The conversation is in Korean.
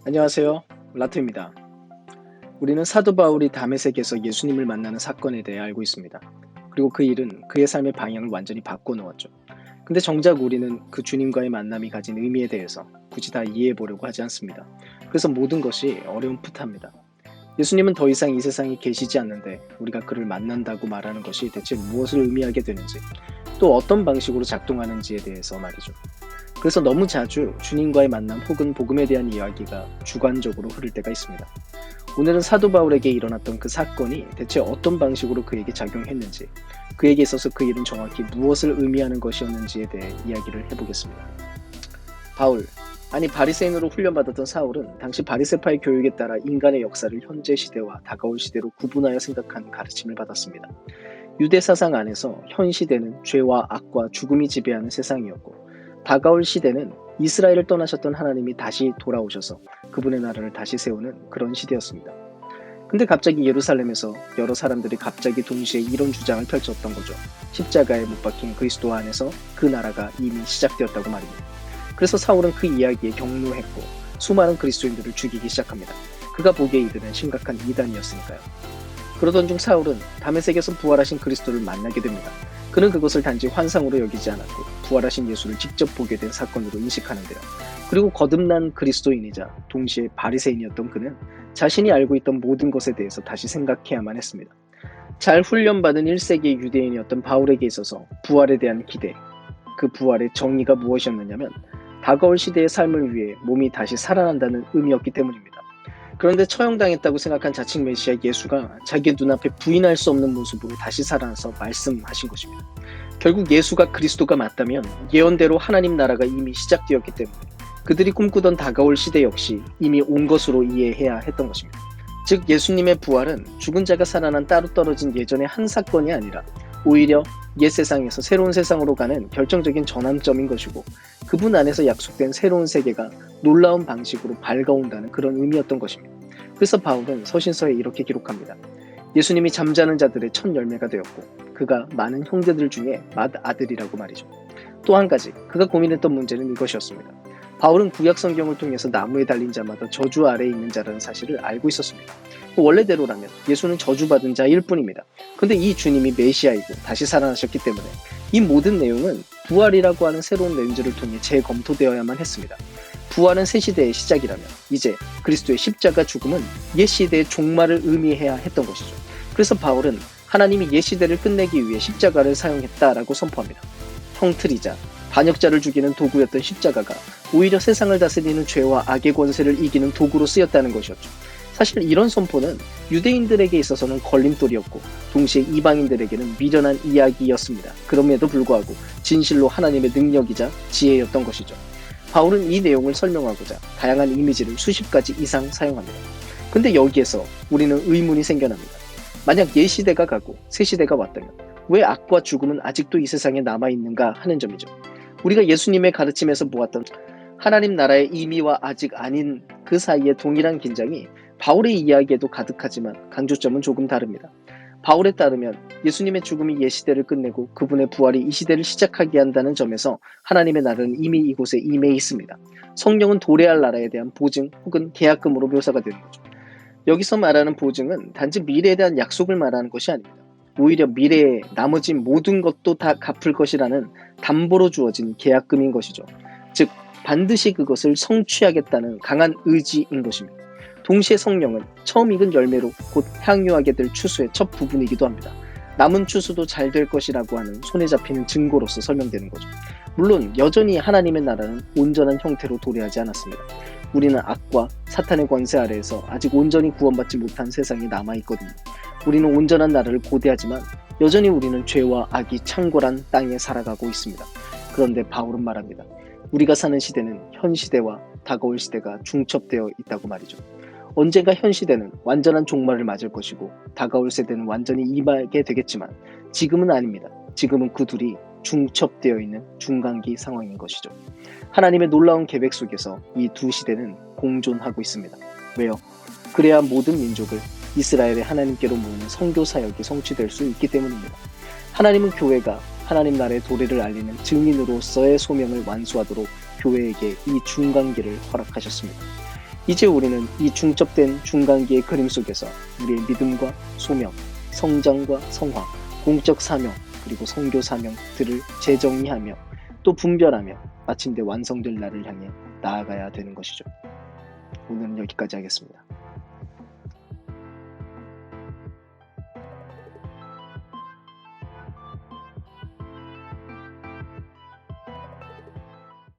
안녕하세요. 라트입니다. 우리는 사도 바울이 다메섹에서 예수님을 만나는 사건에 대해 알고 있습니다. 그리고 그 일은 그의 삶의 방향을 완전히 바꿔놓았죠. 근데 정작 우리는 그 주님과의 만남이 가진 의미에 대해서 굳이 다 이해해 보려고 하지 않습니다. 그래서 모든 것이 어려움풋합니다. 예수님은 더 이상 이 세상에 계시지 않는데 우리가 그를 만난다고 말하는 것이 대체 무엇을 의미하게 되는지, 또 어떤 방식으로 작동하는지에 대해서 말이죠. 그래서 너무 자주 주님과의 만남 혹은 복음에 대한 이야기가 주관적으로 흐를 때가 있습니다. 오늘은 사도 바울에게 일어났던 그 사건이 대체 어떤 방식으로 그에게 작용했는지, 그에게 있어서 그 일은 정확히 무엇을 의미하는 것이었는지에 대해 이야기를 해보겠습니다. 바울, 아니 바리새인으로 훈련받았던 사울은 당시 바리새파의 교육에 따라 인간의 역사를 현재 시대와 다가올 시대로 구분하여 생각하는 가르침을 받았습니다. 유대 사상 안에서 현 시대는 죄와 악과 죽음이 지배하는 세상이었고, 다가올 시대는 이스라엘을 떠나셨던 하나님이 다시 돌아오셔서 그분의 나라를 다시 세우는 그런 시대였습니다. 근데 갑자기 예루살렘에서 여러 사람들이 갑자기 동시에 이런 주장을 펼쳤던 거죠. 십자가에 못 박힌 그리스도 안에서 그 나라가 이미 시작되었다고 말입니다. 그래서 사울은 그 이야기에 격노했고 수많은 그리스도인들을 죽이기 시작합니다. 그가 보기에 이들은 심각한 이단이었으니까요. 그러던 중 사울은 다메섹에서 부활하신 그리스도를 만나게 됩니다. 그는 그것을 단지 환상으로 여기지 않았고 부활하신 예수를 직접 보게 된 사건으로 인식하는데요. 그리고 거듭난 그리스도인이자 동시에 바리새인이었던 그는 자신이 알고 있던 모든 것에 대해서 다시 생각해야만 했습니다. 잘 훈련받은 1세기의 유대인이었던 바울에게 있어서 부활에 대한 기대, 그 부활의 정의가 무엇이었느냐면 다가올 시대의 삶을 위해 몸이 다시 살아난다는 의미였기 때문입니다. 그런데 처형당했다고 생각한 자칭 메시아 예수가 자기 눈앞에 부인할 수 없는 모습으로 다시 살아나서 말씀하신 것입니다. 결국 예수가 그리스도가 맞다면 예언대로 하나님 나라가 이미 시작되었기 때문에 그들이 꿈꾸던 다가올 시대 역시 이미 온 것으로 이해해야 했던 것입니다. 즉 예수님의 부활은 죽은 자가 살아난 따로 떨어진 예전의 한 사건이 아니라 오히려 옛 세상에서 새로운 세상으로 가는 결정적인 전환점인 것이고, 그분 안에서 약속된 새로운 세계가 놀라운 방식으로 밝아온다는 그런 의미였던 것입니다. 그래서 바울은 서신서에 이렇게 기록합니다. 예수님이 잠자는 자들의 첫 열매가 되었고 그가 많은 형제들 중에 맏아들이라고 말이죠. 또 한 가지 그가 고민했던 문제는 이것이었습니다. 바울은 구약 성경을 통해서 나무에 달린 자마다 저주 아래에 있는 자라는 사실을 알고 있었습니다. 원래대로라면 예수는 저주받은 자일 뿐입니다. 근데 이 주님이 메시아이고 다시 살아나셨기 때문에 이 모든 내용은 부활이라고 하는 새로운 렌즈를 통해 재검토되어야만 했습니다. 부활은 새 시대의 시작이라면 이제 그리스도의 십자가 죽음은 옛 시대의 종말을 의미해야 했던 것이죠. 그래서 바울은 하나님이 옛 시대를 끝내기 위해 십자가를 사용했다라고 선포합니다. 형틀이자 반역자를 죽이는 도구였던 십자가가 오히려 세상을 다스리는 죄와 악의 권세를 이기는 도구로 쓰였다는 것이었죠. 사실 이런 선포는 유대인들에게 있어서는 걸림돌이었고 동시에 이방인들에게는 미련한 이야기였습니다. 그럼에도 불구하고 진실로 하나님의 능력이자 지혜였던 것이죠. 바울은 이 내용을 설명하고자 다양한 이미지를 수십 가지 이상 사용합니다. 근데 여기에서 우리는 의문이 생겨납니다. 만약 옛 시대가 가고 새 시대가 왔다면 왜 악과 죽음은 아직도 이 세상에 남아있는가 하는 점이죠. 우리가 예수님의 가르침에서 보았던 하나님 나라의 이미와 아직 아닌 그 사이의 동일한 긴장이 바울의 이야기에도 가득하지만 강조점은 조금 다릅니다. 바울에 따르면 예수님의 죽음이 옛 시대를 끝내고 그분의 부활이 이 시대를 시작하게 한다는 점에서 하나님의 나라는 이미 이곳에 임해 있습니다. 성령은 도래할 나라에 대한 보증 혹은 계약금으로 묘사가 되는 거죠. 여기서 말하는 보증은 단지 미래에 대한 약속을 말하는 것이 아닙니다. 오히려 미래에 나머지 모든 것도 다 갚을 것이라는 담보로 주어진 계약금인 것이죠. 즉 반드시 그것을 성취하겠다는 강한 의지인 것입니다. 동시에 성령은 처음 익은 열매로 곧 향유하게 될 추수의 첫 부분이기도 합니다. 남은 추수도 잘 될 것이라고 하는 손에 잡히는 증거로서 설명되는 거죠. 물론 여전히 하나님의 나라는 온전한 형태로 도래하지 않았습니다. 우리는 악과 사탄의 권세 아래에서 아직 온전히 구원받지 못한 세상에 남아있거든요. 우리는 온전한 나라를 고대하지만 여전히 우리는 죄와 악이 창궐한 땅에 살아가고 있습니다. 그런데 바울은 말합니다. 우리가 사는 시대는 현 시대와 다가올 시대가 중첩되어 있다고 말이죠. 언젠가 현 시대는 완전한 종말을 맞을 것이고 다가올 세대는 완전히 임하게 되겠지만 지금은 아닙니다. 지금은 그 둘이 중첩되어 있는 중간기 상황인 것이죠. 하나님의 놀라운 계획 속에서 이 두 시대는 공존하고 있습니다. 왜요? 그래야 모든 민족을 이스라엘의 하나님께로 모으는 선교 사역이 성취될 수 있기 때문입니다. 하나님은 교회가 하나님 나라의 도래를 알리는 증인으로서의 소명을 완수하도록 교회에게 이 중간기를 허락하셨습니다. 이제 우리는 이 중첩된 중간기의 그림 속에서 우리의 믿음과 소명, 성장과 성화, 공적 사명, 그리고 선교 사명들을 재정리하며 또 분별하며 마침내 완성될 날을 향해 나아가야 되는 것이죠. 오늘은 여기까지 하겠습니다.